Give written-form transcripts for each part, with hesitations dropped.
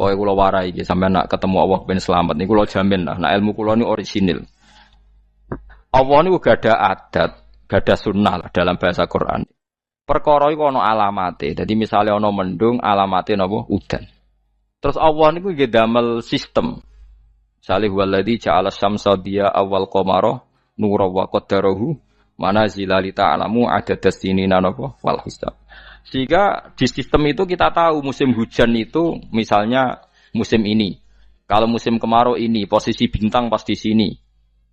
Pokoke kula warai iki sampeyan nak ketemu Allah ben selamat niku kula jamin lah. Nah ilmu kula niku orisinil. Allah niku gada adat, gada sunnah lah dalam bahasa Quran. Perkara iku ana alamate. Dadi misale ana mendung alamate napa udan. Terus Allah niku nggih damel sistem. Salih waladzi ja'ala syamsa diya awal qamara nura wa qaddarahu manazila li ta'lamu adadas sinina napa wal hisab. Sehingga di sistem itu kita tahu musim hujan itu misalnya musim ini. Kalau musim kemarau ini posisi bintang pas di sini.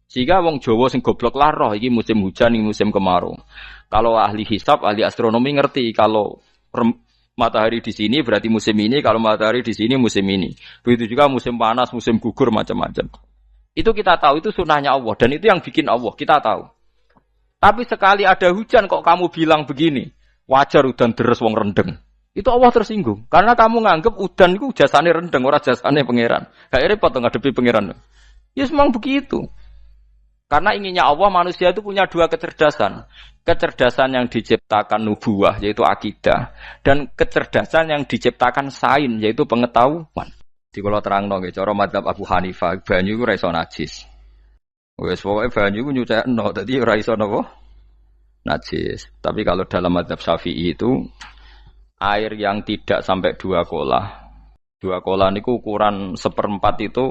Sehingga wong Jawa sing goblok lah roh iki musim hujan iki musim kemarau. Kalau ahli hisab, ahli astronomi ngerti kalau matahari di sini berarti musim ini, kalau matahari di sini musim ini. Begitu juga musim panas, musim gugur macam-macam. Itu kita tahu, itu sunnahnya Allah dan itu yang bikin Allah, kita tahu. Tapi sekali ada hujan kok kamu bilang begini, wajar udan deres wong rendeng. Itu Allah tersinggung karena kamu nganggep udan itu jasane rendeng, ora jasane pangeran. Gak repot ngadepi pangeran. Ya memang begitu. Karena inginnya Allah manusia itu punya dua kecerdasan. Kecerdasan yang diciptakan nubuwah yaitu akidah dan kecerdasan yang diciptakan sains yaitu pengetahuan. Di kula terangno nggih cara mazhab Abu Hanifah banyu iku ora iso najis. Wes pokoke banyu iku nyucekno dadi ora iso napa? Najis. Tapi kalau dalam mazhab Syafi'i itu air yang tidak sampai 2 kolah. 2 kolah niku ukuran 1/4 itu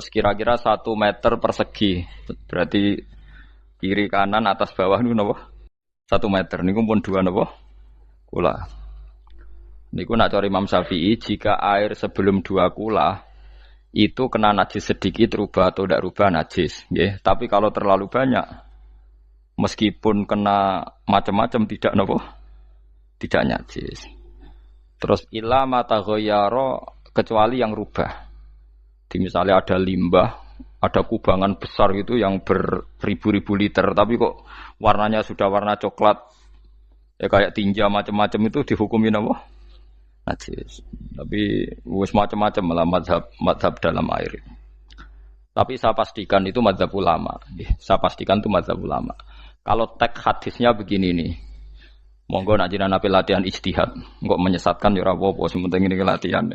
sekira-kira 1 meter persegi. Berarti kiri kanan atas bawah niku napa? 1 meter niku pun 2 napa? Kula. Niku nak cara Imam Syafi'i jika air sebelum 2 kula itu kena najis sedikit rubah atau tidak rubah najis, nggih. Tapi kalau terlalu banyak meskipun kena macam-macam tidak napa? Tidak najis. Terus ila mata ghayyara kecuali yang rubah. Di misalnya ada limbah, ada kubangan besar gitu yang beribu-ribu liter, tapi kok warnanya sudah warna coklat, ya kayak tinja macam-macam itu dihukumin apa? Najis. Tapi wis macam-macam malah mazhab dalam air. Tapi saya pastikan itu mazhab ulama. Saya pastikan itu mazhab ulama. Kalau teks hadisnya begini nih, monggo nak jiran api latihan ijtihad, kok menyesatkan ya ora apa-apa, sementing ini latihan.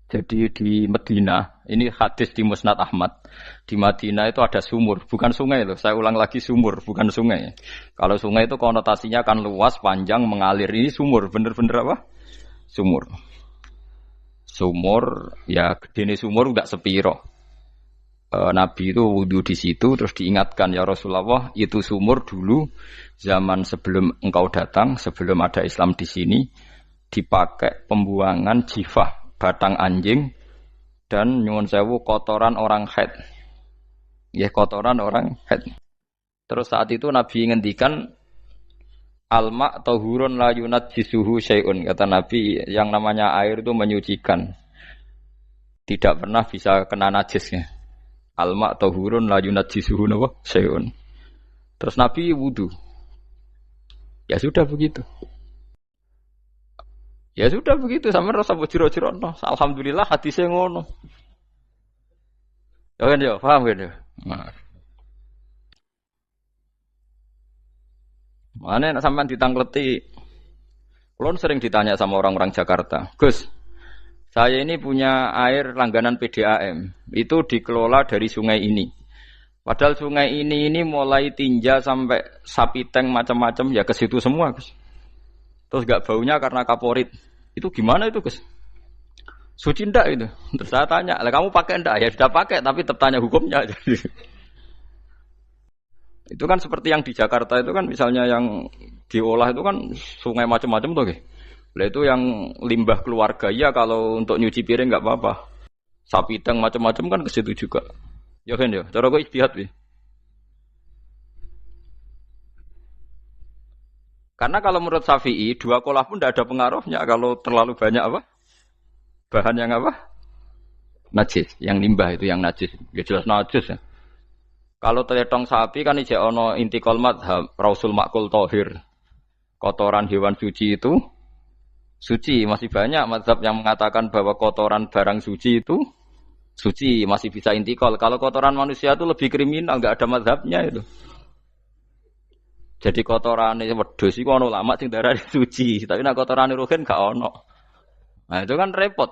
Jadi di Medina, ini hadis di Musnad Ahmad. Di Madinah itu ada sumur, bukan sungai loh. Saya ulang lagi sumur, bukan sungai. Kalau sungai itu konotasinya kan luas, panjang, mengalir. Ini sumur, bener-bener apa? Sumur. Sumur, ya gede sumur enggak sepiro. Nabi itu wudu di situ, terus diingatkan ya Rasulullah, itu sumur dulu zaman sebelum engkau datang, sebelum ada Islam di sini, dipakai pembuangan jifah. Batang anjing dan nyuwun sewu kotoran orang haid. Ya kotoran orang haid. Terus saat itu Nabi ngendikan alma tahurun la yunajjisuhu syai'un. Kata Nabi yang namanya air itu menyucikan. Tidak pernah bisa kena najisnya. Alma tahurun la yunajjisuhu syai'un. Terus Nabi wudu. Ya sudah begitu. Ya sudah begitu sampe rasa bojiro-jiro no. Alhamdulillah hadisnya ngono. Ya kan ya, paham kan ya? Nah. Mana nek sampean ditangkleti. Kulon sering ditanya sama orang-orang Jakarta, "Gus, saya ini punya air langganan PDAM. Itu dikelola dari sungai ini. Padahal sungai ini mulai tinja sampai sapi tank macam-macam ya ke situ semua, Gus. Terus enggak baunya karena kaporit. Itu gimana itu, Gus? Suci ndak itu? Terus saya tanya, "Lah kamu pakai ndak?" Ya sudah pakai, tapi tetap tanya hukumnya. Itu kan seperti yang di Jakarta itu kan misalnya yang diolah itu kan sungai macam-macam tuh, Gus. Lah itu yang limbah keluarga ya kalau untuk nyuci piring enggak apa-apa. Sapi teng macam-macam kan ke situ juga. Ya kan ya, cara kok istihad wi. Karena kalau menurut Syafi'i 2 kolah pun tidak ada pengaruhnya kalau terlalu banyak apa? Bahan yang apa? Najis, yang limbah itu yang najis. Ya jelas najis ya. Kalau teletong sapi kan ijek ono intikal madhab, rausul makul tohir. Kotoran hewan suci itu suci. Masih banyak madhab yang mengatakan bahwa kotoran barang suci itu suci, masih bisa intikal. Kalau kotoran manusia itu lebih kriminal, enggak ada madhabnya itu. Jadi kotorane wedhus iku ana ulama sing darani suci, tapi nek kotorane ruhin gak ono. Nah, itu kan repot.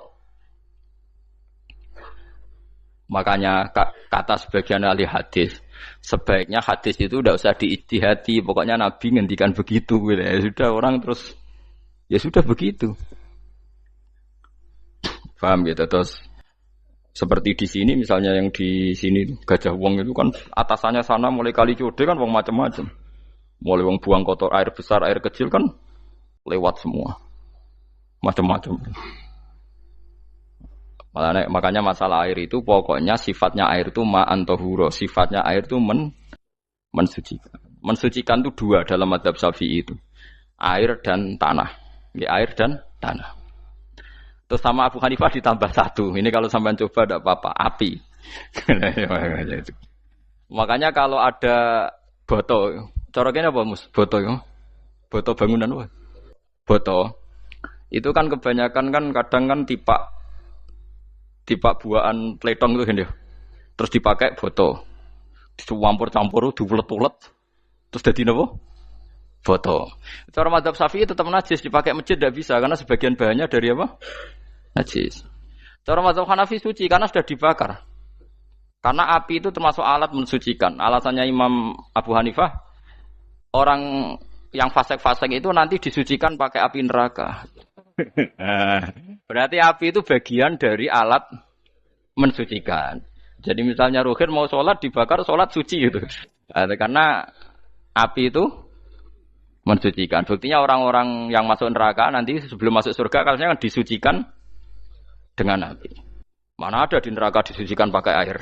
Makanya kata sebagian ahli hadis, sebaiknya hadis itu udah usah diijtihadi, pokoknya Nabi ngendikan begitu gitu. Ya sudah orang terus ya sudah begitu. Paham gitu terus seperti di sini misalnya yang di sini Gajah Wong itu kan atasannya sana mulai kali Code kan wong macam-macam. Mulai wong buang kotor air besar, air kecil kan lewat semua. Macam-macam. Makanya masalah air itu pokoknya sifatnya air itu ma'an tahura, sifatnya air itu mensucikan. Mensucikan itu dua dalam mazhab Syafi'i itu. Air dan tanah. Ya, air dan tanah. Terus sama Abu Hanifah ditambah satu. Ini kalau sampean coba tidak apa-apa, api. Makanya kalau ada boto, coroknya apa Mus? Boto ya. Boto bangunan apa? Boto. Itu kan kebanyakan kan kadang kan tipak buahan pletong itu kan ya. Terus dipakai boto. Dicampur-campur, diulet-ulet. Terus jadi apa? Boto. Cara mazhab Syafi'i tetap najis, dipakai masjid tidak bisa karena sebagian bahannya dari apa? Najis. Cara mazhab Hanafi suci karena sudah dibakar. Karena api itu termasuk alat mensucikan. Alasannya Imam Abu Hanifah, orang yang fasik-fasik itu nanti disucikan pakai api neraka. Berarti api itu bagian dari alat mensucikan. Jadi misalnya Ruhin mau sholat dibakar, sholat suci gitu. Karena api itu mensucikan. Buktinya orang-orang yang masuk neraka nanti sebelum masuk surga kalanya disucikan dengan api. Mana ada di neraka disucikan pakai air?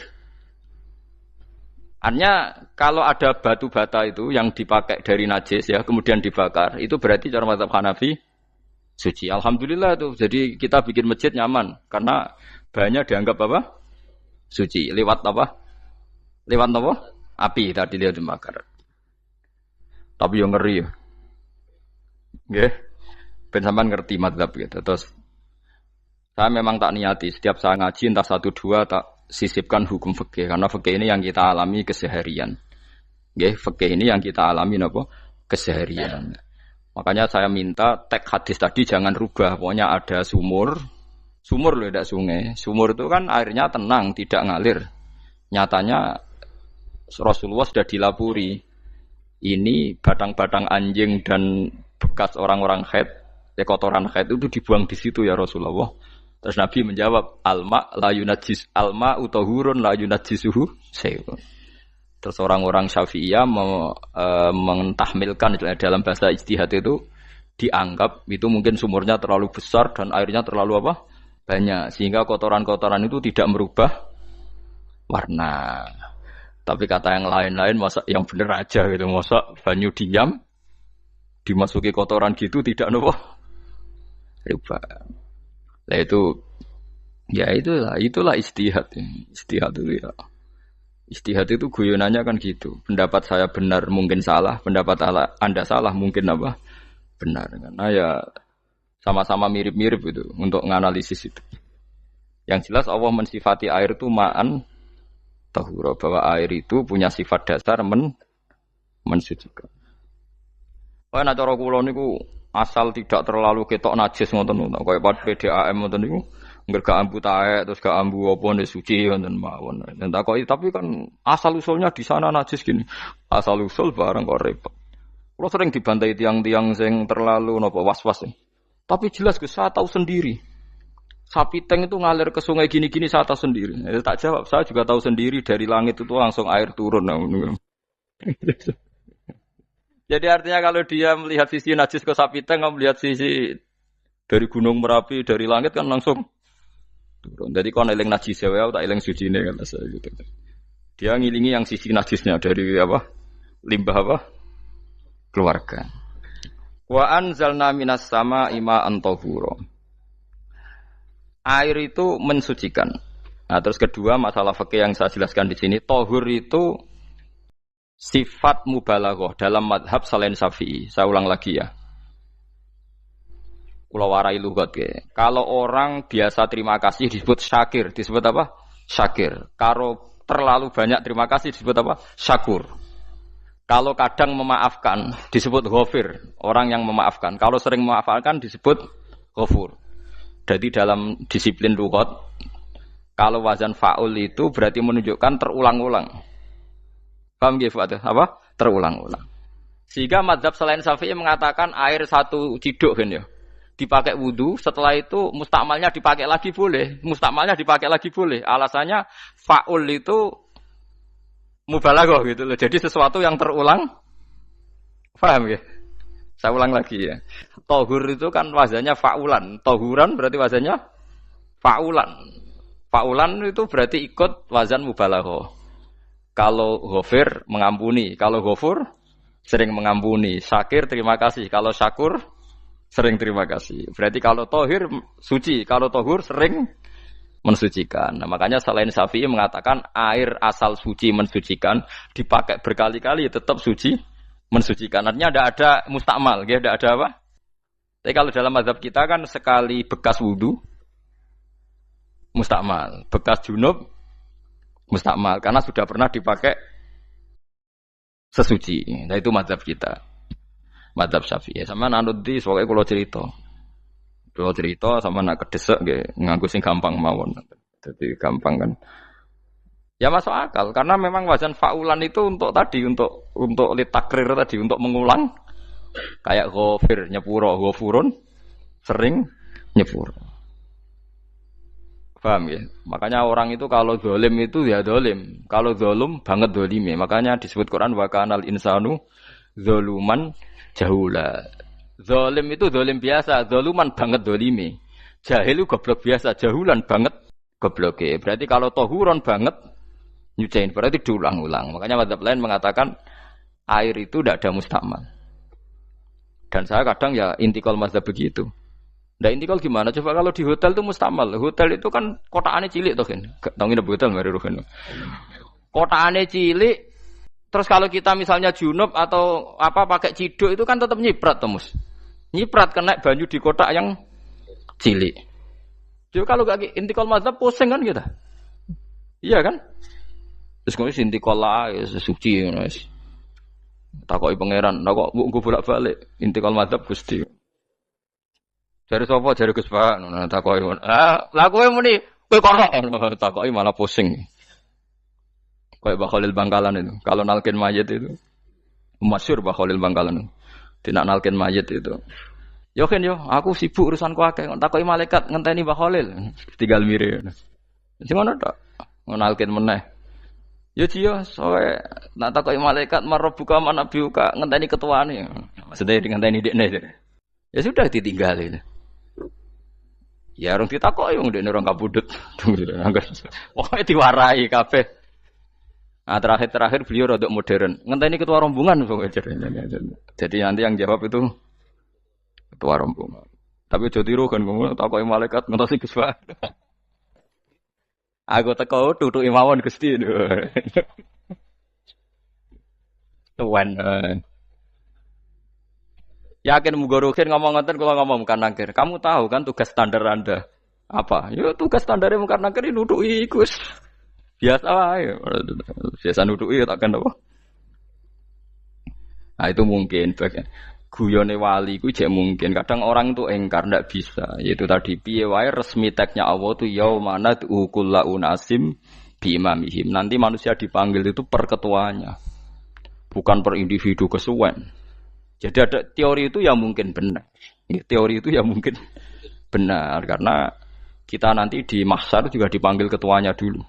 Artinya kalau ada batu bata itu yang dipakai dari najis ya kemudian dibakar, itu berarti cara mazhab Hanafi suci. Alhamdulillah tuh. Jadi kita bikin masjid nyaman karena bahannya dianggap apa? Suci. Lewat apa? Lewat apa? Api tadi dia dibakar. Tapi yang ngeri ya. Nggih. Ben sampean ngerti mazhab gitu. Terus saya memang tak niati setiap saya ngaji entah 1 2 tak sisipkan hukum fikih karena fikih ini yang kita alami keseharian. Nggih, fikih ini yang kita alami napa? Keseharian. Makanya saya minta teks hadis tadi jangan rubah. Pokoknya ada sumur loh, tidak sungai. Sumur itu kan airnya tenang, tidak ngalir. Nyatanya Rasulullah sudah dilapuri. Ini batang-batang anjing dan bekas orang-orang haid, kotoran haid itu dibuang di situ ya Rasulullah. Terus Nabi menjawab, alma la yunajjis alma utahurun la yunajjisuhu syai'un. Terus orang-orang Syafi'iyah mentahmilkan dalam bahasa ijtihad itu dianggap itu mungkin sumurnya terlalu besar dan airnya terlalu apa? Banyak sehingga kotoran-kotoran itu tidak merubah warna. Tapi kata yang lain-lain masa yang benar aja gitu, masa banyu diam dimasuki kotoran gitu tidak apa? Rubah. Nah itu ya itulah ijtihad. Ijtihad itu ya. Ijtihad itu guyonannya kan gitu. Pendapat saya benar mungkin salah, pendapat Anda salah mungkin apa? Benar. Karena ya sama-sama mirip-mirip itu untuk menganalisis itu. Yang jelas Allah mensifati air itu ma'an tahura, bahwa air itu punya sifat dasar mensucikan. Kaya nek cara kula niku asal tidak terlalu ketok najis ngoten niku. Kaya pad PDAM ngoten niku. Enggak gak ambu taek terus gak ambu apa nek suci wonten mawon. Dan takoki tapi kan asal usulnya di sana najis gini. Asal usul barang kok repot. Kulo sering dibantai tiang-tiang sing terlalu napa was-was. Tapi jelas saya tahu sendiri. Sapi teng itu ngalir ke sungai gini-gini saya tahu sendiri. Tak jawab, saya juga tahu sendiri dari langit itu langsung air turun. Jadi artinya kalau dia melihat sisi najis ke sapi teng, melihat sisi dari gunung Merapi dari langit kan langsung turun. Jadi kalau eling najis ya, tak eling suci ini kan saya gitu. Dia ngilingi yang sisi najisnya dari apa? Limbah apa? Keluarga. Wa anzalna minas sama'i ma'an tahura. Air itu mensucikan. Nah, terus kedua masalah fikih yang saya jelaskan di sini, tahur itu sifat mubalaghah dalam madhab selain Syafi'i. Saya ulang lagi ya. Kula warai lugat ya. Kalau orang biasa terima kasih disebut syakir, disebut apa? Syakir. Kalau terlalu banyak terima kasih disebut apa? Syakur. Kalau kadang memaafkan disebut ghafir, orang yang memaafkan. Kalau sering memaafkan disebut ghafur. Jadi dalam disiplin lughat, kalau wazan fa'ul itu berarti menunjukkan terulang-ulang. Paham nggih Fuad? Apa? Terulang-ulang. Sehingga mazhab selain Syafi'i mengatakan air satu ciduk kan ya. Dipakai wudu, setelah itu mustakmalnya dipakai lagi boleh. Mustakmalnya dipakai lagi boleh. Alasannya fa'ul itu mubalaghah gitu loh. Jadi sesuatu yang terulang. Paham ya? Saya ulang lagi ya. Tohur itu kan wazannya fa'ulan. Tohuran berarti wazannya fa'ulan. Fa'ulan itu berarti ikut wazan mubalaghah. Kalau ghafir mengampuni, kalau ghafur sering mengampuni. Syakir terima kasih. Kalau syakur sering terima kasih. Berarti kalau tohir suci, kalau tohur sering mensucikan. Nah, makanya selain Syafi'i mengatakan air asal suci mensucikan dipakai berkali-kali tetap suci mensucikan. Artinya tidak ada mustakmal, ya, tidak ada apa. Tapi kalau dalam mazhab kita kan sekali bekas wudu mustakmal, bekas junub mustakmal karena sudah pernah dipakai sesuci. Nah itu mazhab kita, mazhab Syafi'i. Sama nanut di soalnya kalau cerita sama nak kedesek nganggo sing gampang mawon. Jadi gampang kan. Ya masuk akal karena memang wazan fa'ulan itu untuk tadi untuk litakrir tadi untuk mengulang kayak ghafir nyepuro ghafurun sering nyepuro. Paham ya? Makanya orang itu kalau zalim itu ya zalim, kalau zalum banget zalime. Makanya disebut Quran wa kanal insanu zaluman jahula. Zalim itu zalim biasa, zaluman banget zalime. Jahil itu goblok biasa, jahulan banget gobloke. Berarti kalau tohuron banget nyuciin berarti diulang-ulang. Makanya mazhab lain mengatakan air itu tidak ada mustakmal. Dan saya kadang ya intikal mazhab begitu. Nah intikal gimana? Coba kalau di hotel itu mustakmal. Hotel itu kan kotaannya cilik tuh kan. Tahu nggak hotel mari ruhen. Kotaannya cilik. Terus kalau kita misalnya junub atau apa pakai ciduk itu kan tetap nyiprat Tomus. Nyiprat kena banyu di kotak yang cilik. Jadi kalau gak intikal mazhab pusing kan kita. Iya kan? Terus kemudian intikal lah suci guys. Takoki pangeran, kok mbok bolak-balik intikal mazhab Gusti. Jare sapa jare Gus Pak ngono takoki. Lah kowe muni kowe kok takoki malah pusing. Kayak Mbah Khalil Bangkalan itu. Kalau nalkin mayit itu masyhur Mbah Khalil Bangkalan. Tidak nalkin mayit itu. Yo kan yo, aku sibuk urusanku akeh. Takoki malaikat ngenteni Mbah Khalil. Tinggal mire. Sing ngono tok. Nalkin meneh. Yo jiyo, soe nak takoki malaikat marbuka manabiuka ngenteni ketuane. Maksudnya ngenteni dekne. Ya sudah ditinggalin. Ya orang ditakoki wong dekne orang kabudut. Pokoke diwarai kabeh. Nah, terakhir beliau rodok modern. Ngenteni ketua rombongan pokoknya. Jadi nanti yang jawab itu ketua rombongan. Tapi aja tiru kan ngomong takoki malaikat ngentosi Gus Pak. Aku teko tutuki mawon Gusti. Tuan. Yakin muga rukin ngomong ngoten kula ngomong bukan nangkir. Kamu tahu kan tugas standar Anda apa? Ya tugas standare bukan nangkir nutuki Gus. Biasa wae. Biasa nutuki takkan apa? Nah itu mungkin bagian guyone wali ku jek mungkin. Kadang orang itu engkar ndak bisa. Yaitu tadi piye wae resmi teknya Allah tu yaumana kullu unasim bi imamihim. Nanti manusia dipanggil itu per ketuanya. Bukan per individu kesuwen. Jadi ada teori itu yang mungkin benar. Ya, teori itu yang mungkin benar karena kita nanti di mahsyar juga dipanggil ketuanya dulu.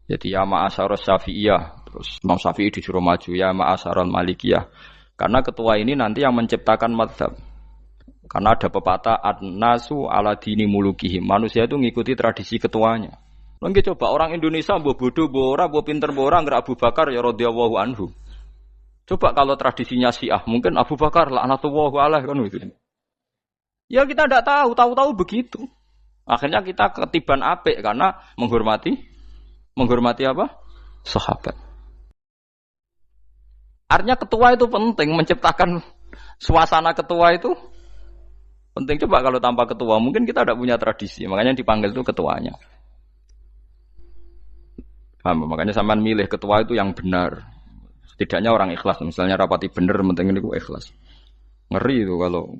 Jadi ya ma'asyarus syafi'iyah. Terus Imam Syafi'i disuruh maju ya ma'asyarul malikiyah. Karena ketua ini nanti yang menciptakan mazhab. Karena ada pepatah an-nasu ala dini mulukihim. Manusia itu ngikuti tradisi ketuanya. Mungkin coba orang Indonesia mbok bodoh, mbok ora, mbok pinter, mbok ora ngger Abu Bakar ya radhiyallahu anhu. Coba kalau tradisinya Syiah, mungkin Abu Bakar laknatullah alaihi kan gitu. Ya kita tidak tahu begitu. Akhirnya kita ketiban apik karena menghormati apa? Sahabat. Artinya ketua itu penting, menciptakan suasana ketua itu penting. Coba kalau tanpa ketua, mungkin kita tidak punya tradisi. Makanya yang dipanggil itu ketuanya. Paham? Makanya sampean milih ketua itu yang benar. Setidaknya orang ikhlas. Misalnya rapati bener, penting ini ikhlas. Ngeri itu kalau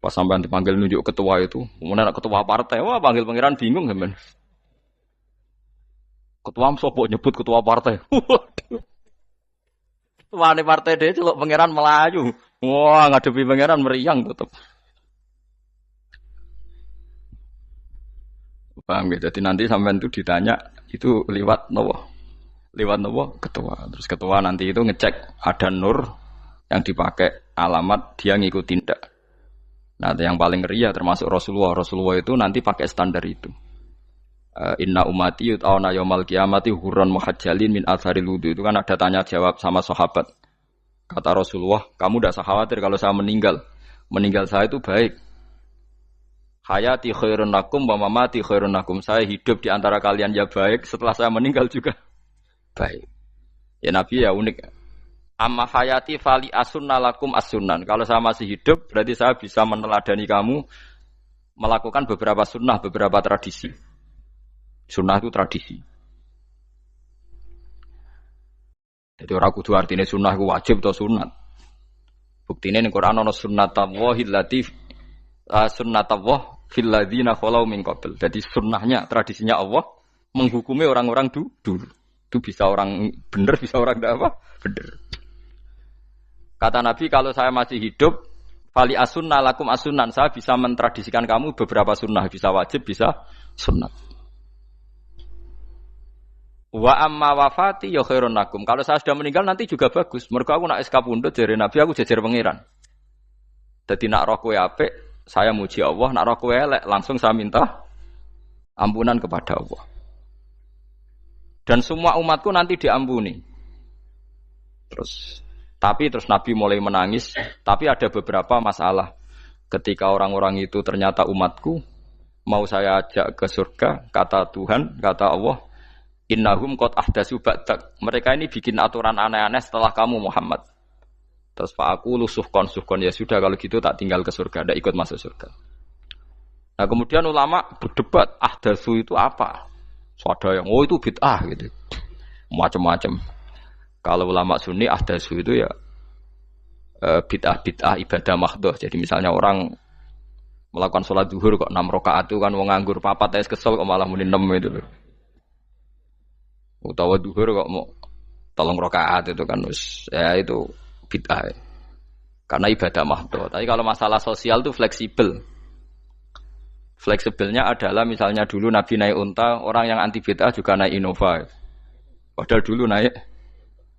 pas sampean dipanggil nunjuk ketua itu, kemudian ketua partai, wah panggil pangeran bingung kan. Ketua sopo nyebut ketua partai. Ketua partai dia celuk pangeran Melayu. Wah ngadepi pangeran meriang tetep. Paham ya? Jadi nanti sampean itu ditanya itu lewat nopo? Lewat nopo? Ketua. Terus ketua nanti itu ngecek ada nur yang dipakai alamat dia ngikutin tidak. Nah, yang paling ngeri ya termasuk Rasulullah. Rasulullah itu nanti pakai standar itu. Inna umati yut'auna yaumal qiyamati hurran muhajjalin min atharil wudu. Itu kan ada tanya jawab sama sahabat. Kata Rasulullah, kamu tidak usah khawatir kalau saya meninggal. Meninggal saya itu baik. Hayati khairun lakum wa mamati khairun lakum. Saya hidup di antara kalian ya baik, setelah saya meninggal juga baik. Ya Nabi ya unik. Amma hayati fali asunna lakum as-sunan. Kalau saya masih hidup, berarti saya bisa meneladani kamu melakukan beberapa sunnah, beberapa tradisi. Sunnah itu tradisi. Jadi orang kudu artinya sunnah itu wajib atau sunat. Buktinya di Quran ada sunnatallahi latif sunnatullah fil ladzina khalau min qabl. Jadi sunnahnya, tradisinya Allah menghukumi orang-orang dulu. Itu bisa orang benar, bisa orang tidak apa? Benar. Kata Nabi, kalau saya masih hidup, fali asunna lakum asunan, saya bisa mentradisikan kamu beberapa sunnah, bisa wajib, bisa sunnat. Wa amma wafati ya khairun lakum. Kalau saya sudah meninggal nanti juga bagus. Mergo aku nak SK pundhut jare Nabi, aku jejer pangeran. Dadi nak roh kowe apik, saya muji Allah, nak roh kowe elek, langsung saya minta ampunan kepada Allah. Dan semua umatku nanti diampuni. Tapi terus Nabi mulai menangis. Tapi ada beberapa masalah. Ketika orang-orang itu ternyata umatku, mau saya ajak ke surga, kata Tuhan, kata Allah, innahum qad ahdatsu ba'dak. Mereka ini bikin aturan aneh-aneh setelah kamu Muhammad. Terus Pak aku suhkon ya sudah kalau gitu tak tinggal ke surga, tidak ikut masuk surga. Nah kemudian ulama berdebat ahdatsu itu apa? So, ada yang itu bid'ah gitu, macam-macam. Kalau ulama Sunni ahdatsu itu ya bid'ah ibadah mahdhah. Jadi misalnya orang melakukan sholat zuhur kok 6 rakaat itu kan wong nganggur papat es kesel kok malah muni 6 itu loh. Utawa zuhur kok mau 3 rakaat itu kan ya itu bid'ah. Karena ibadah mahdhah. Tapi kalau masalah sosial itu fleksibel. Fleksibelnya adalah misalnya dulu Nabi naik unta, orang yang anti bid'ah juga naik Innova. Padahal dulu naik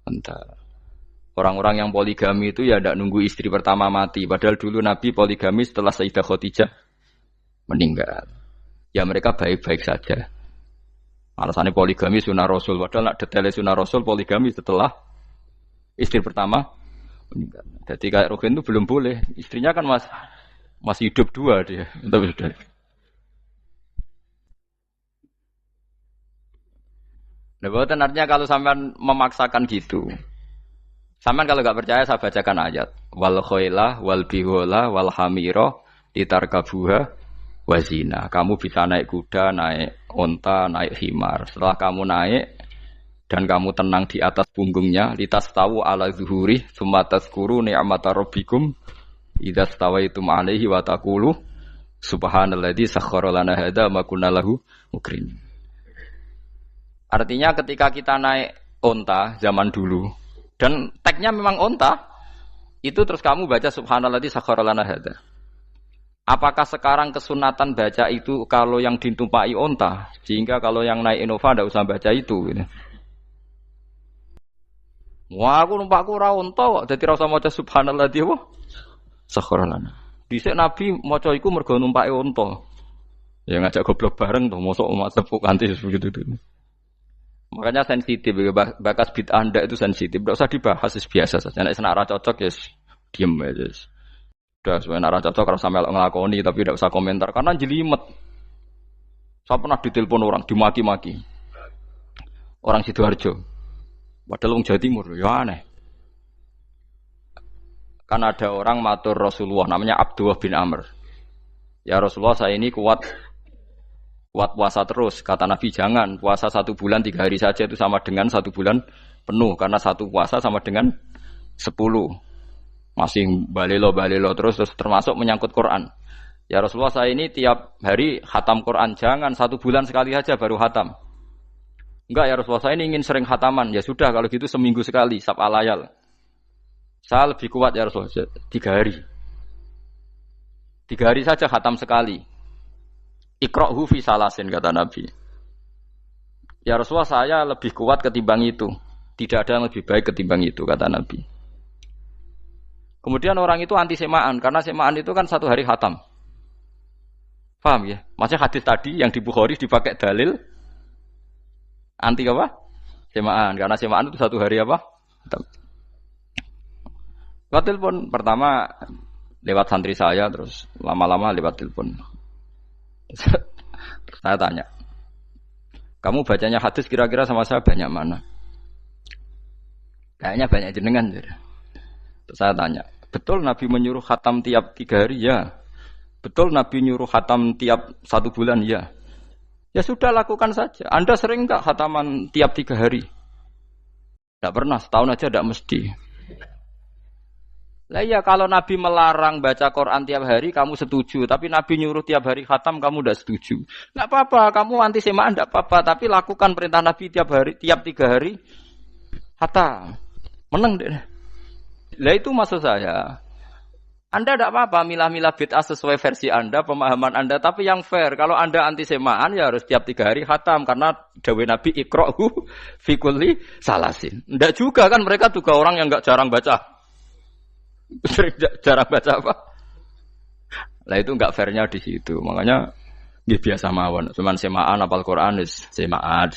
unta. Orang-orang yang poligami itu ya tidak nunggu istri pertama mati. Padahal dulu Nabi poligami setelah Sayyidah Khadijah meninggal. Ya mereka baik-baik saja. Alasannya poligami sunnah Rasul. Padahal nak detailnya sunnah Rasul poligami setelah istri pertama meninggal. Jadi kayak Ruhin itu belum boleh. Istrinya kan masih hidup 2 dia. Tapi sudah. Nah, bukan artinya kalau sampean memaksakan gitu. Sampean kalau enggak percaya saya bacakan ayat. Wal khailah wal bihola wal hamira litarkabuha wazina. Kamu bisa naik kuda, naik unta, naik himar. Setelah kamu naik dan kamu tenang di atas punggungnya, litastawu ala zuhuri tsumma tazkuru ni'mata rabbikum idza stawaitum 'alaihi wa taqulu subhanalladzi sakhkhara lana hadza ma kunna lahu mukrin. Artinya ketika kita naik unta zaman dulu dan tagnya memang unta, itu terus kamu baca subhanalladzi sakhkhara lana hadza. Apakah sekarang kesunatan baca itu kalau yang ditumpai unta, sehingga kalau yang naik Innova tidak usah baca itu gitu. Wah, aku numpakku ora unta kok, dadi ora usah maca subhanalladzi wa sakhkhara lana. Dhisik Nabi maca iku mergo numpake unta. Ya ngajak goblok bareng to, mosok umat tepuk kanthi begitu itu. Makanya sensitif, bakas bid'ah ndak itu sensitif, tidak usah dibahas, biasa saja. Nek senara cocok ya diem aja. Sudah senara cocok kalau sampai ngelakoni tapi tidak usah komentar karena jelimet. Saya pernah ditelepon orang, dimaki-maki. Orang Sidoarjo. Padahal wong Jawa Timur, ya aneh. Kan ada orang matur Rasulullah namanya Abdullah bin Amr. Ya Rasulullah, saya ini kuat puasa terus. Kata Nabi, jangan puasa 1 bulan 3 hari saja itu sama dengan 1 bulan penuh karena satu puasa sama dengan 10. Masih balelo terus termasuk menyangkut Quran. Ya Rasulullah, saya ini tiap hari khatam Quran, jangan 1 bulan sekali aja baru khatam. Enggak ya Rasulullah, saya ini ingin sering khataman. Ya sudah kalau gitu seminggu sekali sab'al layal. Saya lebih kuat ya Rasulullah, 3 hari. 3 hari saja khatam sekali. Iqra'hu fi salasin kata Nabi. Ya Rasulullah, saya lebih kuat ketimbang itu. Tidak ada yang lebih baik ketimbang itu kata Nabi. Kemudian orang itu anti semaan karena semaan itu kan 1 hari khatam. Paham ya? Maksudnya hadis tadi yang di Bukhari dipakai dalil anti apa? Semaan karena semaan itu 1 hari apa? Khatam. Lewat telepon pertama lewat santri saya, terus lama-lama lewat telepon. Saya tanya, kamu bacanya hadis kira-kira sama saya banyak mana? Kayaknya banyak jenengan. Terus saya tanya, betul Nabi menyuruh khatam tiap 3 hari? Ya. Betul Nabi nyuruh khatam tiap 1 bulan? Ya. Ya sudah lakukan saja. Anda sering tak khataman tiap 3 hari? Tidak pernah, setahun aja tidak mesti. Lah iya kalau Nabi melarang baca Quran tiap hari kamu setuju, tapi Nabi nyuruh tiap hari khatam kamu tidak setuju. Enggak apa-apa, kamu anti semaan enggak apa-apa, tapi lakukan perintah Nabi tiap 3 hari khatam. Menang deh. Lah itu maksud saya. Anda tidak apa-apa milah-milah bid'ah sesuai versi Anda, pemahaman Anda, tapi yang fair. Kalau Anda anti semaan ya harus tiap 3 hari khatam karena dawuh Nabi iqra'hu fi kulli salasin. Enggak juga kan, mereka juga orang yang enggak jarang baca. Jarang baca apa? Lah itu enggak fairnya di situ. Makanya nggih biasa mawon. Cuman semaan hafal Quran wis semaan.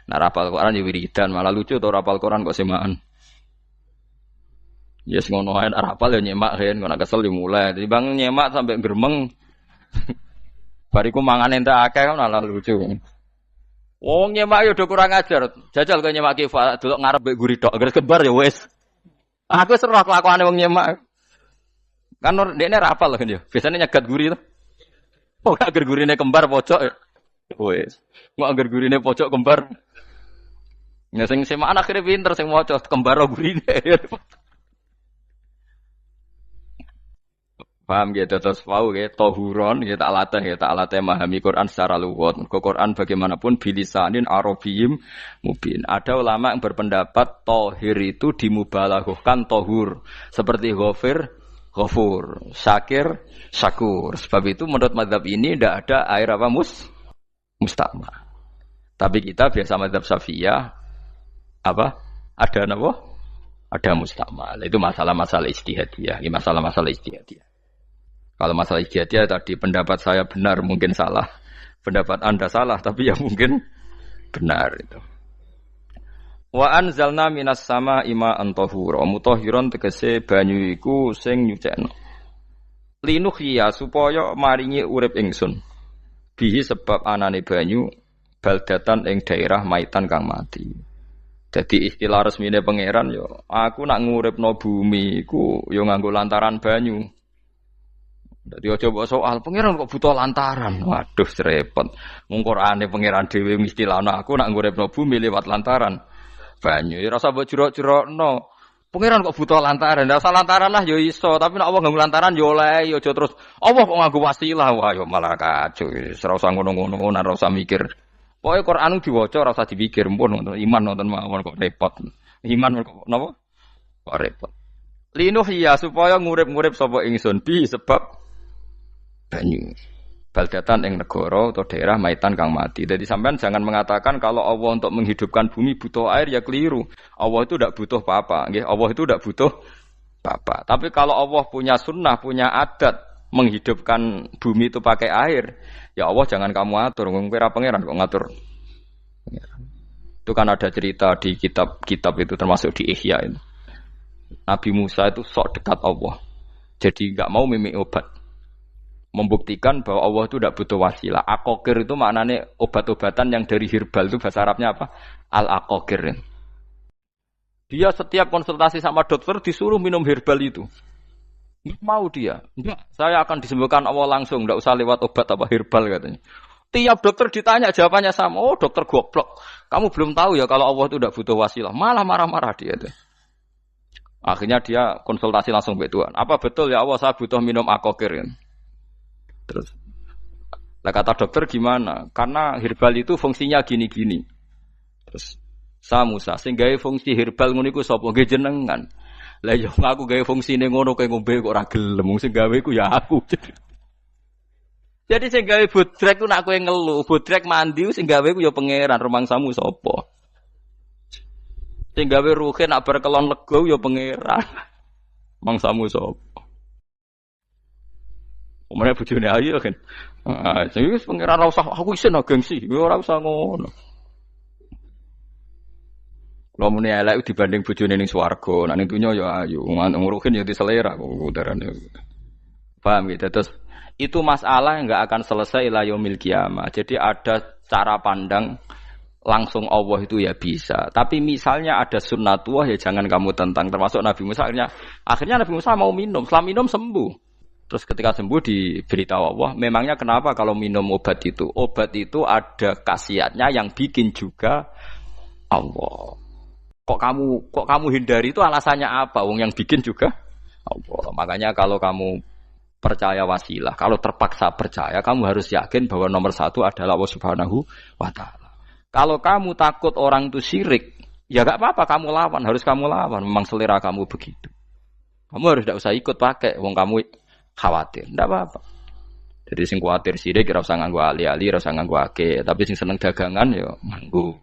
Nah hafal Quran ya wiridan, malah lucu to hafal Quran kok semaan. Ya yes, ngono ae hafal ya nyemak kan, kok kesel dimulai. Jadi bang nyemak sampai gremeng. Bariku mangan entek akeh kan malah lucu. Wong nyemak yo do kurang ajar. Jajal kok nyemak ki delok ngarep mbek guri tok, agar kebar ya wis. Aku seru kelakuane wong nyemak. Kan dekne ra apal kan yo. Biasane nyegat guri to. Oh, agar gurine kembar pojok. Wis. Kok agar gurine pojok kembar. Ya sing semaan akhire pinter sing maca kembar gurine. Paham gitu terus wau gitu tohuron gitu tak latih memahami Quran secara luwat. Quran bagaimanapun bilisanin arabiyyin mubin. Ada ulama yang berpendapat tohir itu dimubalaghahkan tohur seperti ghafir, ghafur, syakir, syakur. Sebab itu menurut mazhab ini tidak ada air apa musta'mal. Tapi kita biasa mazhab Syafi'iyah apa? Ada apa? Ada musta'mal. Itu masalah-masalah ijtihadiyah, ini masalah-masalah ijtihadiyah. Kalau masalah ijtihadiyah tadi pendapat saya benar mungkin salah, pendapat Anda salah tapi ya mungkin benar itu. Wa anzalna minas sama ima antahura mutahhiron tegese banyu iku sing nyucekno. Linuhya supaya maringi urip ingsun. Bihi sebab anane banyu baldatan ing daerah maitan kang mati. Jadi istilah resmine pangeran yo aku nak nguripno bumi iku yo nganggo lantaran banyu. Dadi aja mbok soal pangeran kok butuh lantaran. Waduh repot. Mung Qur'ane pangeran dhewe istilahno aku nak nguripno bumi lewat lantaran banyu. Ya rasa mbok jurok-jurokno. Pangeran kok butuh lantaran. Ndak usah lantaran lah ya iso, tapi nek Allah nganggo lantaran ya oleh ya aja terus Allah kok nganggo wasilah. Wah ya malah kacau. Ora usah ngono-ngono, ora usah mikir. Pokoke Qur'an diwaca ora usah dipikir, pun iman nonton mawon kok repot. Iman kok napa? Kok repot. Linuh ya supaya ngurip-ngurip sapa ingsun bi sebab banyu baldatan ing negara atau daerah maitan kang mati. Jadi sampean jangan mengatakan kalau Allah untuk menghidupkan bumi butuh air ya keliru. Allah itu tidak butuh apa-apa, nggih. Allah itu tidak butuh apa-apa. Tapi kalau Allah punya sunnah, punya adat menghidupkan bumi itu pakai air, ya Allah jangan kamu atur. Kira pangeran kok ngatur. Itu kan ada cerita di kitab-kitab itu termasuk di Ihya itu. Nabi Musa itu sok dekat Allah. Jadi enggak mau mimik obat. Membuktikan bahwa Allah itu tidak butuh wasilah. Aqaqir itu maknanya obat-obatan yang dari herbal itu bahasa Arabnya apa? Al-aqaqir. Dia setiap konsultasi sama dokter disuruh minum herbal itu. Enggak mau dia. Enggak, saya akan disembuhkan Allah langsung, enggak usah lewat obat apa herbal katanya. Tiap dokter ditanya jawabannya sama. Oh, dokter goblok. Kamu belum tahu ya kalau Allah itu tidak butuh wasilah. Malah marah-marah dia tuh. Akhirnya dia konsultasi langsung ke Tuhan. Apa betul ya Allah saya butuh minum akokir? Terus, lah kata dokter gimana? Karena herbal itu fungsinya gini-gini. Terus, Musa, sing gawe fungsi herbal ngono iku sapa? Nggih jenengan. Lah yo aku gawe fungsine ngono kowe ngombe kok ora gelem. Sing gawe ku ya aku. Jadi sing gawe bodrek ku nak kowe ngeluh, bodrek mandi sing gawe ku ya pangeran, rumangsamu sapa? Sing gawe ruhe nak bar kelon lega ya pangeran. Mangsamu sapa? Omane bojone ayu kan. Ah, sing wis pangeran ora usah aku isin gengsi, ora usah ngono. Lha muni elek dibanding bojone ning swarga, nek ning donya ya ayu, nguruhin ya diselera kok udarane. Paham gitu terus itu masalah yang enggak akan selesai ila yaumil qiyamah. Jadi ada cara pandang langsung Allah itu ya bisa. Tapi misalnya ada sunnatullah ya jangan kamu tentang. Termasuk Nabi Musa akhirnya Nabi Musa mau minum. Setelah minum sembuh. Terus ketika sembuh diberitahu Allah, memangnya kenapa kalau minum obat itu? Obat itu ada khasiatnya yang bikin juga Allah. Kok kamu hindari itu alasannya apa? Wong yang bikin juga Allah. Makanya kalau kamu percaya wasilah, kalau terpaksa percaya, kamu harus yakin bahwa nomor satu adalah Allah Subhanahu wa Ta'ala. Kalau kamu takut orang itu syirik, ya gak apa-apa, kamu lawan, harus kamu lawan. Memang selera kamu begitu. Kamu harus tidak usah ikut pakai, wong kamu khawatir, tidak apa-apa. Jadi sing khawatir syirik, ora usah nganggo ali-ali, ora usah nganggo ake. Tapi sing seneng dagangan, ya nganggo.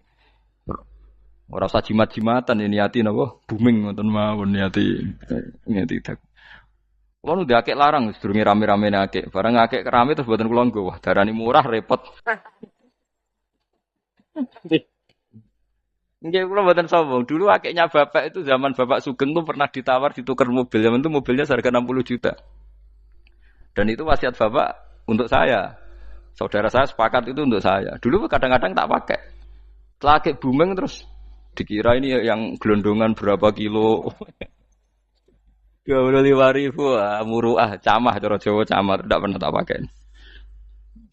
Ora usah jimat-jimatan, ini niati napa? Booming ngoten mawon niati dagangan. Kulo nu diakek larang sedurunge rame-rame akek. Barang akek kerame terus mboten kula nggo. Wah, darani murah repot. Nggih kula mboten sombong. Dulu akeknya bapak itu zaman Bapak Sugeng tuh pernah ditawar ditukar mobil. Zaman itu mobilnya seharga 60 juta. Dan itu wasiat bapak untuk saya. Saudara saya sepakat itu untuk saya. Dulu kadang-kadang tak pakai. Setelah akek booming terus dikira ini yang gelondongan berapa kilo. 25.000 muruah camah cara Jawa camah tidak pernah tak pakai.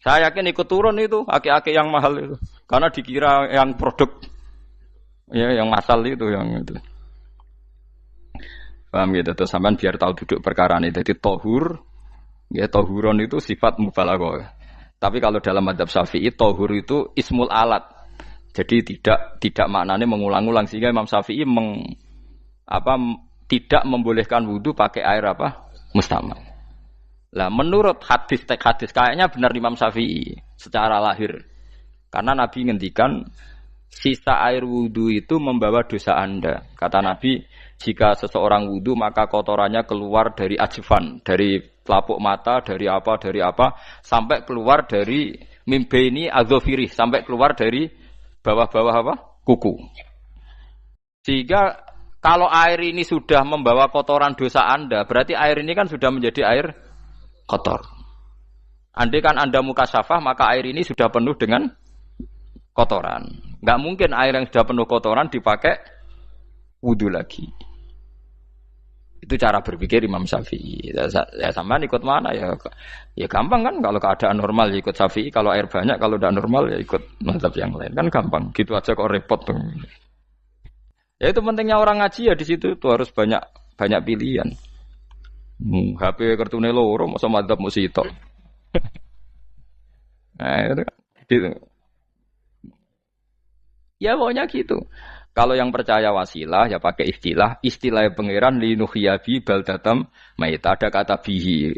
Saya yakin ikut turun itu aki-aki yang mahal itu karena dikira yang produk ya yang masal itu yang itu. Paham gitu terus sampean biar tahu duduk perkara ini. Jadi tohur ya tohuron itu sifat mubalaghah. Tapi kalau dalam madzhab Syafi'i tohur itu ismul alat. Jadi tidak maknanya mengulang-ulang sehingga Imam Syafi'i tidak membolehkan wudu pakai air apa? Mustamal. Lah menurut hadis kayaknya benar Imam Syafi'i secara lahir. Karena Nabi ngendikan sisa air wudu itu membawa dosa Anda. Kata Nabi, jika seseorang wudu maka kotorannya keluar dari ajfan, dari pelapuk mata, dari apa sampai keluar dari mimbaini adzofirih, sampai keluar dari bawah-bawah apa? Kuku. Sehingga kalau air ini sudah membawa kotoran dosa Anda, berarti air ini kan sudah menjadi air kotor. Andai kan Anda mukasyafah, maka air ini sudah penuh dengan kotoran. Enggak mungkin air yang sudah penuh kotoran dipakai wudu lagi. Itu cara berpikir Imam Syafi'i. Ya sampean ikut mana ya? Ya gampang kan kalau keadaan normal ya ikut Syafi'i, kalau air banyak, kalau tidak normal ya ikut mazhab yang lain. Kan gampang. Gitu aja kok repot tuh. Ya itu pentingnya orang ngaji ya di situ tuh harus banyak pilihan. HP kartune loro masa madzhab mesti tok. Nah, itu gitu. Ya pokoknya gitu. Kalau yang percaya wasilah ya pakai istilah pangeran linuhyabi baldatam maita ada kata bihi.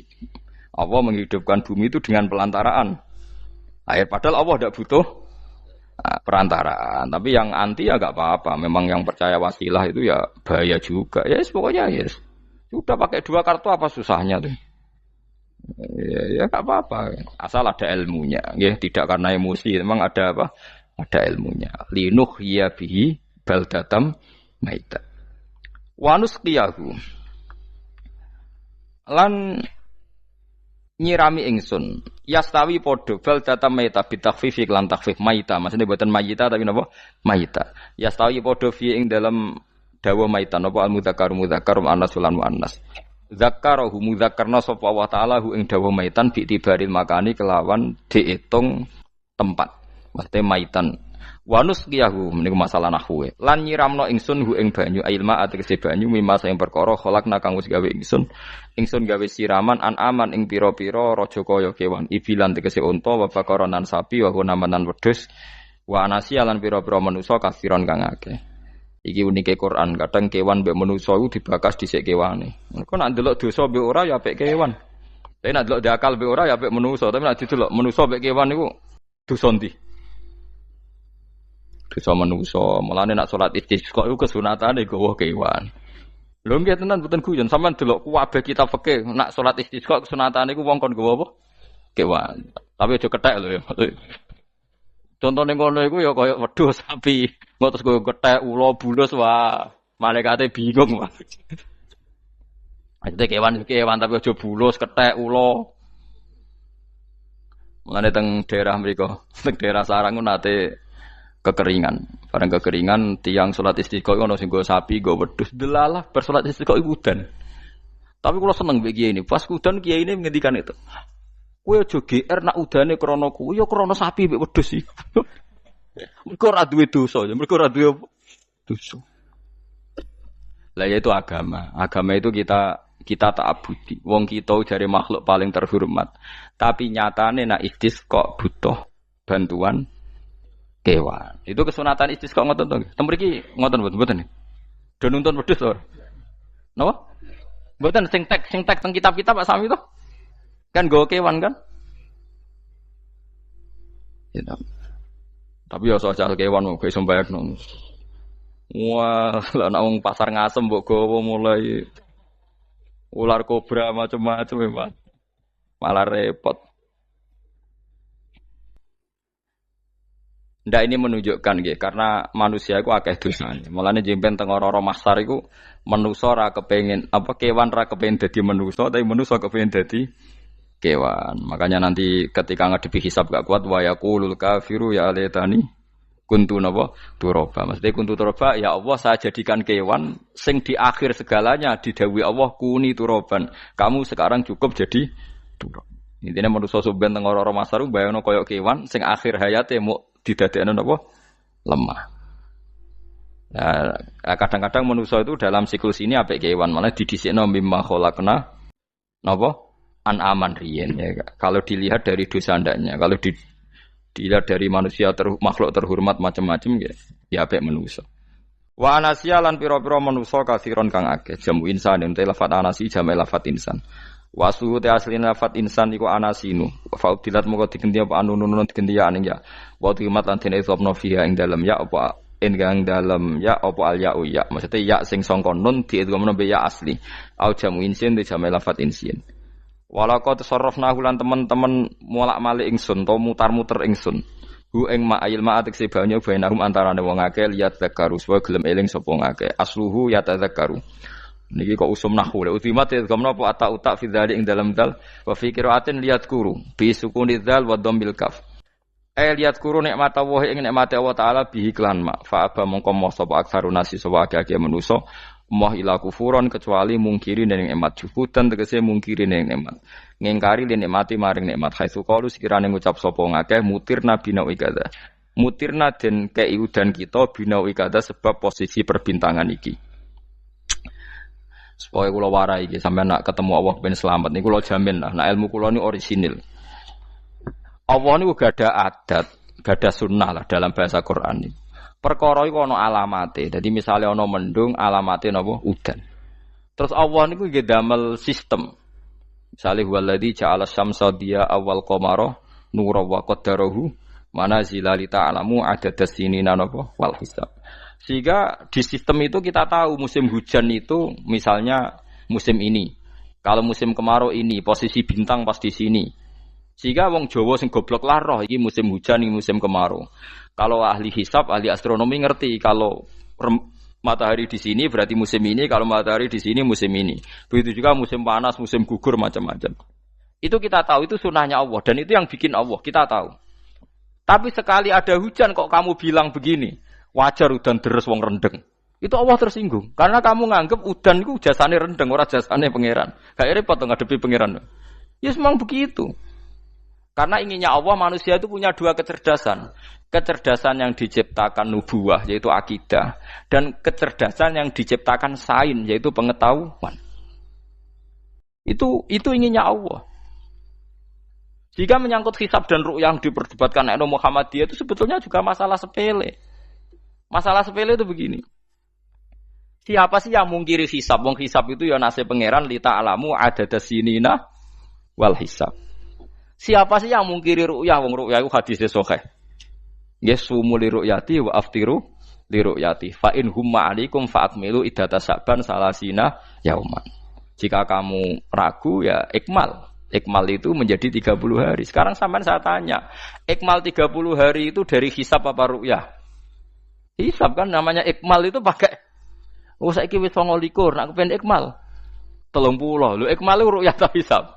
Allah menghidupkan bumi itu dengan pelantaraan air padahal Allah tidak butuh perantaraan. Tapi yang anti ya enggak apa-apa. Memang yang percaya wasilah itu ya bahaya juga. Ya yes, pokoknya yes. Sudah pakai 2 kartu apa susahnya tuh. Ya enggak apa-apa. Asal ada ilmunya. Ya, tidak karena emosi. Memang ada apa? Ada ilmunya. Linuh ya bihi baldatam maita. Wanus qiyahu. Lan nyirami ingsun yastawi podo baldatam maita bitakhfif lan takhfif maita maksudnya buatan mayita tapi napa maita yastawi podo fi ing dalam dawa maita napa al mudzakkar muannas lan muannas zakarahu mudzakkarna sapa Allah taala hu ing dawa maitan bi tibaril makani kelawan diitung tempat. Maksudnya maitan. Wanus kiyahu meniku masalah nahwu. Lan nyiramno ingsun hu ing banyu ilma ategese banyu mimma sing perkara kholakna kang wis gawe ingsun. Ingsun gawe siraman aman ing pira-pira raja kaya kewan. Ibilan tegese unta wa bakaronan sapi wa namanan wedhus. Wa anasiya lan pira-pira manusa kasiron kang akeh. Iki unike Quran, kadang kewan mbek manusa iku dibakas dhisik kewane. Engko nek ndelok dosa mbek ora ya apik kewan. Tapi nek ndelok diakal mbek ora ya apik manusa, tapi nek didelok manusa mbek kewan iku dosa ndi? Dosa manusa. Mulane nek salat istisqa iku kesunatane gawa kewan. Lho nggih tenan mboten guyon, sampean delok kabeh kitab fikih, nek salat istisqa kesunatane iku wong kon gawa apa? Kewan. Tapi aja kethek lho ya. Contohnya ngono iku ya kaya wedhus sapi, ngotos koyo kethek ula bulus wah, malaikate bingung wah. Ajete kewan tapi aja bulus kethek ula. Mulane teng daerah mriku, teng daerah Sarang nate kekeringan. Bareng kekeringan tiang salat istisqa ono sing go sapi, go wedhus, delalah bar salat istisqa iku udan. Tapi kula seneng mbek kiai ini, pas udan kiai ini ngendikan itu. Kowe aja GR nak udane krana kuwi ya krana sapi mek wedhus iki. Mergo ora duwe dosa, mergo ora duwe dosa. Lah ya itu agama. Agama itu kita ta'abudi. Wong kita jare makhluk paling terhormat. Tapi nyatane nak istisqa butuh bantuan kewan. Itu kesunatan istisqa ngoten to. Tem mriki ngoten mboten. Do nuntun wedhus to. Napa? Mboten sing tek teng kitab-kitab Pak Sami to. Kan go kewan kan? Ya, tapi ya soal kewan mau iso mbayakno. Wah, lah nek wong pasar ngasem mbok gowo mulai ular kobra macam-macam ya, malah repot. Ndak ini menunjukkan nggih, karena manusia iku akeh dosane. Mulane jemben teng ora-ora mahsyar iku manusa ora kepengin apa kewan ora kepengin dadi manusa, tapi manusa kepengin dadi kewan. Makanya nanti ketika ngadepi hisab gak kuat wa yaqulul kafiru ya laitani kuntu napa turaba. Maksudnya kuntu turaba ya Allah saya jadikan kewan sing di akhir segalanya didhawuhi Allah kuni turaban. Kamu sekarang cukup jadi turab. Intine manusa sampeyan teng ora-ora masaru bayangno kaya kewan sing akhir hayate mau didadekno napa lemah. Nah, kadang-kadang manusa itu dalam siklus ini apik kewan malah didhisikno mimma khalaqna napa an-aman riyen ya. Kalau dilihat dari dosa ndaknya, kalau dilihat dari manusia makhluk terhormat macam-macam ya apik manusa. Wa anasiya lan pira-pira manusa kasiron kang akeh. Jamu insan ente lafat anasi jamu lafat insan. Wa suhute aslina lafat insan iku anasinu. Fa udilat moko digendi apa anunun digendi ya aning ya. Wa timat lan dene sopno fiha ing dalem ya apa enggang dalem ya apa al ya ya. Maksudnya ya sing sangka nun diidghamno be ya asli. Au jamu insin di jamu lafat insin. Walaqad tasarrafna lan teman-teman molak-malik ingsun to mutar-muter ingsun. Hu ing ma'il ma'atik se banyu bainahum antarane wong akeh liat zakaru supaya gelem eling sapa ngakeh. Asluhu ya tadzakaru. Niki kok usum nahwu le utimat ya gamna apa ata utak fi dzalik ing dalam dal wa fi qiraatin liat kuru bi sukuni dzal wa dhammil kaf. Liat kuru nikmat Allah ing nikmat Allah taala bihi klan ma fa aba mongko moh sapa aksarun nasi sapa akeh manusa. Moh ila kufuron kecuali mungkiri ning nikmat juhudan tegese mungkiri ning nikmat ngingkari ning nikmati maring nikmat haitsu qalu sekirane ngucap sapa ngakeh mutirna bina ikada mutirna den kei udan kita bina ikada sebab posisi perbintangan iki supaya kula warai iki sampeyan nak ketemu Allah ben selamat niku kula jamin lah nak ilmu kula ni orisinil Allah niku gada adat gada sunnah lah dalam bahasa Quran ini. Perkara iku ana alamate. Dadi misale ana mendung, alamate napa? Udan. Terus Allah niku nggih damel sistem. Misale huwallazi ja'ala syamsa diya awal qamara nura wa qaddarahu manazila li ta'lamu adadas sinina napa wal hisab. Sehingga di sistem itu kita tahu musim hujan itu misalnya musim ini. Kalau musim kemarau ini, posisi bintang pas di sini. Sehingga wong Jawa sing goblok lah roh iki musim hujan, iki musim kemarau. Kalau ahli hisab, ahli astronomi ngerti kalau matahari di sini berarti musim ini, kalau matahari di sini musim ini. Begitu juga musim panas, musim gugur macam-macam. Itu kita tahu, itu sunahnya Allah dan itu yang bikin Allah, kita tahu. Tapi sekali ada hujan kok kamu bilang begini, wajar udan deres wong rendeng. Itu Allah tersinggung karena kamu nganggep udan itu jasane rendeng, ora jasane pangeran. Gak repot ngadepi pangeran. Ya memang begitu. Karena inginnya Allah manusia itu punya dua kecerdasan. Kecerdasan yang diciptakan nubuwah yaitu akidah dan kecerdasan yang diciptakan sains yaitu pengetahuan. Itu inginnya Allah. Jika menyangkut hisab dan ru'yah yang diperdebatkan oleh Muhammadiyah itu sebetulnya juga masalah sepele. Masalah sepele itu begini. Siapa sih yang mungkiri hisab? Wong hisab itu ya nasib pangeran li ta'lamu adadasinina wal hisab. Siapa sih yang mungkiri ru'yah? Wong ru'yah itu hadisnya sahih. Yasumu li ru'yati wa aftiru li ru'yati. Fa in humma 'alaikum fa akmilu iddata sa'ban salasina yauman. Jika kamu ragu ya ikmal. Ikmal itu menjadi 30 hari. Sekarang sampean saya tanya, ikmal 30 hari itu dari hisab apa ru'yah? Hisab kan namanya ikmal itu pakai saiki wis 29, nak kepen ikmal 30. Lho ikmal itu ru'yah ta hisab?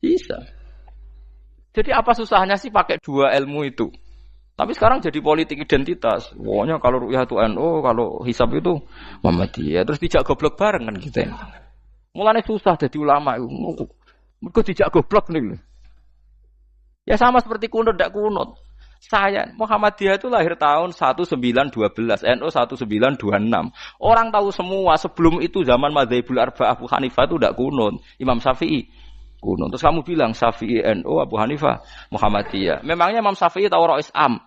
Hisab. Jadi apa susahnya sih pakai dua ilmu itu? Tapi sekarang jadi politik identitas. Pokoknya kalau ru'yah itu NU, kalau hisab itu Muhammadiyah. Terus dijak goblok bareng kan gitu ya. Mulane susah jadi ulama itu. Mergo dijak goblok nih. Ya sama seperti kunut ndak kunut. Saya Muhammadiyah itu lahir tahun 1912, NU 1926. Orang tahu semua sebelum itu zaman Madzhabul Arba'ah Abu Hanifah itu ndak kunut. Imam Syafi'i kunut. Terus kamu bilang Syafi'i NU, Abu Hanifah Muhammadiyah. Memangnya Imam Syafi'i tahu Rois Am?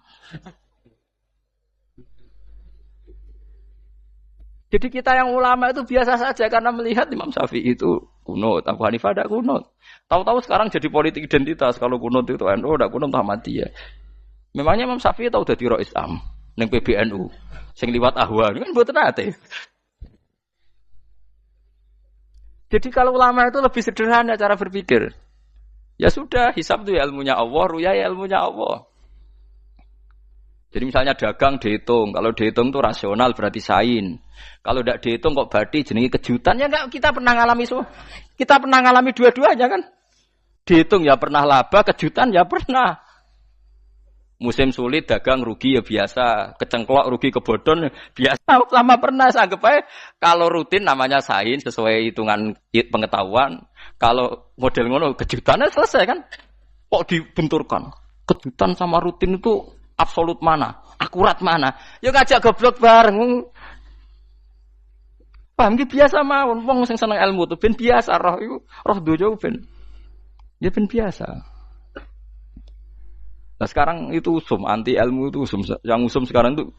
Jadi kita yang ulama itu biasa saja karena melihat Imam Syafi'i itu kunut, Abu Hanifah tidak kunut. Tahu-tahu sekarang jadi politik identitas kalau kunut itu NU, tidak kunut Muhammadiyah. Memangnya Imam Syafi'i tahu dadi Rois Am ning PBNU sing liwat ahwa kan mboten ate. Jadi kalau ulama itu lebih sederhana cara berpikir. Ya sudah, hisab itu ya ilmunya Allah, ruya ya ilmunya Allah. Jadi misalnya dagang dihitung, kalau dihitung itu rasional berarti sain. Kalau tidak dihitung kok berarti jenenge kejutan ya enggak, kita pernah ngalami kita pernah ngalami dua-duanya kan. Dihitung ya pernah laba, kejutan ya pernah. Musim sulit dagang rugi ya biasa, kecengklok rugi kebodhon biasa, lama pernah anggap aja kalau rutin namanya sain sesuai hitungan pengetahuan. Kalau model ngono kejutannya selesai kan. Kok dibenturkan? Kejutan sama rutin itu absolut mana? Akurat mana? Ya ngajak goblok bareng. Paham ki biasa mawon wong sing seneng ilmu tuh ben biasa roh iku roh dojo ben. Ya ben biasa. Nah sekarang itu usum, anti ilmu itu usum. Yang usum sekarang itu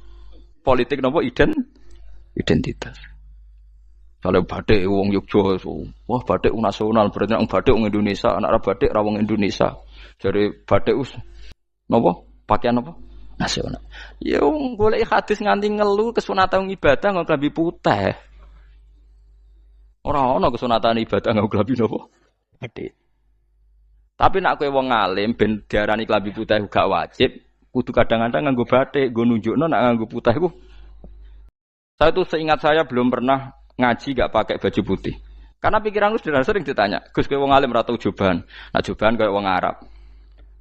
politik nopo identitas. Kalau batik wong Yogyakarta, wah batik nasional berarti wong batik wong Indonesia, anak batik ra wong Indonesia. Jadi batik nopo pakaian nopo nasional. Ya wong golek hadis nganti ngelu kesunatan ibadah nggo klambi putih. Ora ana kesunatan ibadah nggo klambi nopo? Batik. Tapi nak kowe wong alim ben diarani klambi putih gak wajib, kudu kadang-kadang nganggo batik, nggo nunjukno nak nganggo putih iku. Saya tuh seingat saya belum pernah ngaji gak pakai baju putih. Karena pikiranku sudah sering ditanya, Gus kowe wong alim ora tau joban. Nak joban koyo wong Arab.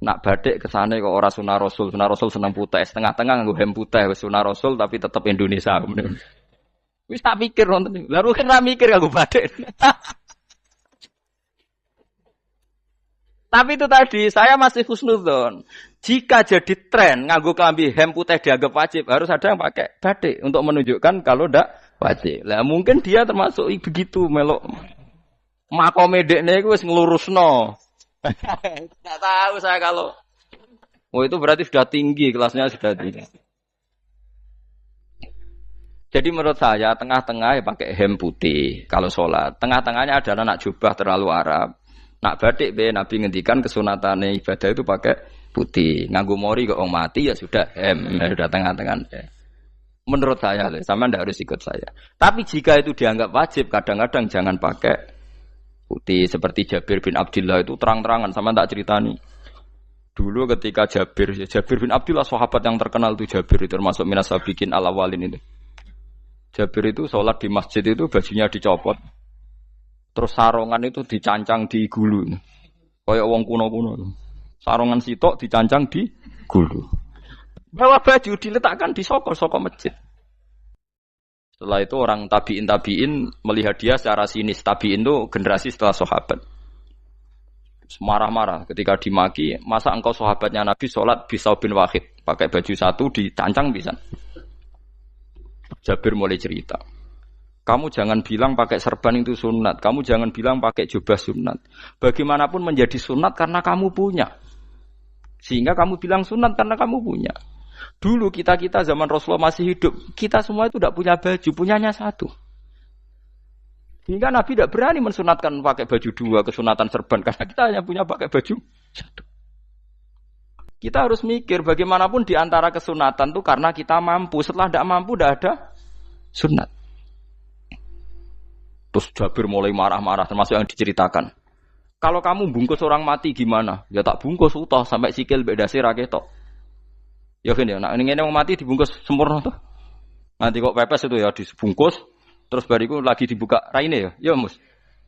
Nak batik kesane kok ora sunah Rasul seneng putih, setengah-tengah nganggo hem putih wis sunah Rasul tapi tetep Indonesia. Wis tak pikir nonton. Lah kan ra mikir nganggo batik. Tapi itu tadi, saya masih husnudzon. Jika jadi tren, nganggo klambi hem putih dianggap wajib, harus ada yang pakai batik untuk menunjukkan kalau ndak wajib. Lah mungkin dia termasuk begitu melok. Makome dekne iku wis nglurusno. Enggak tahu saya kalau. Oh itu berarti sudah tinggi, kelasnya sudah tinggi. Jadi menurut saya tengah-tengah ya pakai hem putih kalau sholat. Tengah-tengahnya adalah nak jubah terlalu Arab. Nak batik be Nabi ngendikan kesunatane ibadah itu pakai putih. Nganggo mori kok mati ya sudah sudah tengah-tengah. Menurut saya, sama ndak harus ikut saya. Tapi jika itu dianggap wajib, kadang-kadang jangan pakai putih. Seperti Jabir bin Abdullah itu terang-terangan sama tak ceritani. Dulu ketika Jabir bin Abdullah sahabat yang terkenal itu Jabir itu termasuk minas sabiqin al-awwalin itu. Jabir itu sholat di masjid itu bajunya dicopot. Terus sarongan itu dicancang di gulu. Kayak wong kuno-kuno. Sarongan sitok dicancang di gulu. Bawa baju diletakkan di sokol masjid. Setelah itu orang tabiin melihat dia secara sinis. Tabiin itu generasi setelah sahabat. Marah-marah ketika dimaki, masa engkau sahabatnya Nabi sholat bisa bin wahid, pakai baju satu dicancang bisa. Jabir mulai cerita. Kamu jangan bilang pakai serban itu sunat, kamu jangan bilang pakai jubah sunat. Bagaimanapun menjadi sunat karena kamu punya. Sehingga kamu bilang sunat karena kamu punya. Dulu kita zaman Rasulullah masih hidup, kita semua itu tidak punya baju, punyanya satu. Hingga Nabi tidak berani mensunatkan pakai baju dua, kesunatan serban, karena kita hanya punya pakai baju satu. Kita harus mikir bagaimanapun di antara kesunatan itu karena kita mampu. Setelah tidak mampu, tidak ada sunat. Terus Jabir mulai marah-marah, termasuk yang diceritakan. Kalau kamu bungkus orang mati gimana? Ya tak bungkus utuh sampai sikil bedasi raketok. Ya kan ya, nah ini yang mati dibungkus sempurna tuh. Nanti kok pepes itu ya dibungkus. Terus bariku lagi dibuka raine ya. Ya mus.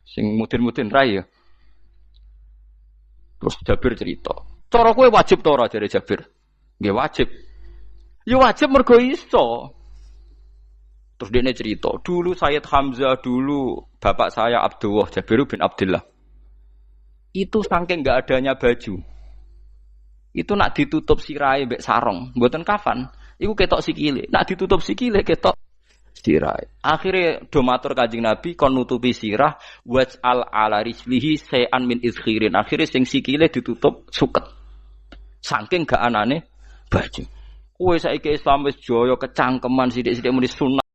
Sing mudin-mudin rai ya. Terus Jabir cerita. Cara kowe wajib ta ora jare Jabir? Nggih wajib. Ya wajib mergo iso. Terus dia cerita, dulu Sayyid Hamzah, dulu bapak saya Abdullah Jabir bin Abdullah. Itu saking enggak adanya baju. Itu nak ditutup sirahe mbek sarong, mboten kafan. Iku ketok sikile. Nak ditutup sikile ketok sirah. Akhirnya do matur Kanjeng Nabi kon nutupi sirah waj'al ala rislihi sayan min izkhirin. Akhirnya sing sikile ditutup suket. Saking gak anane baju. Kowe saiki Islam wis jaya kecangkeman sithik-sithik muni sunah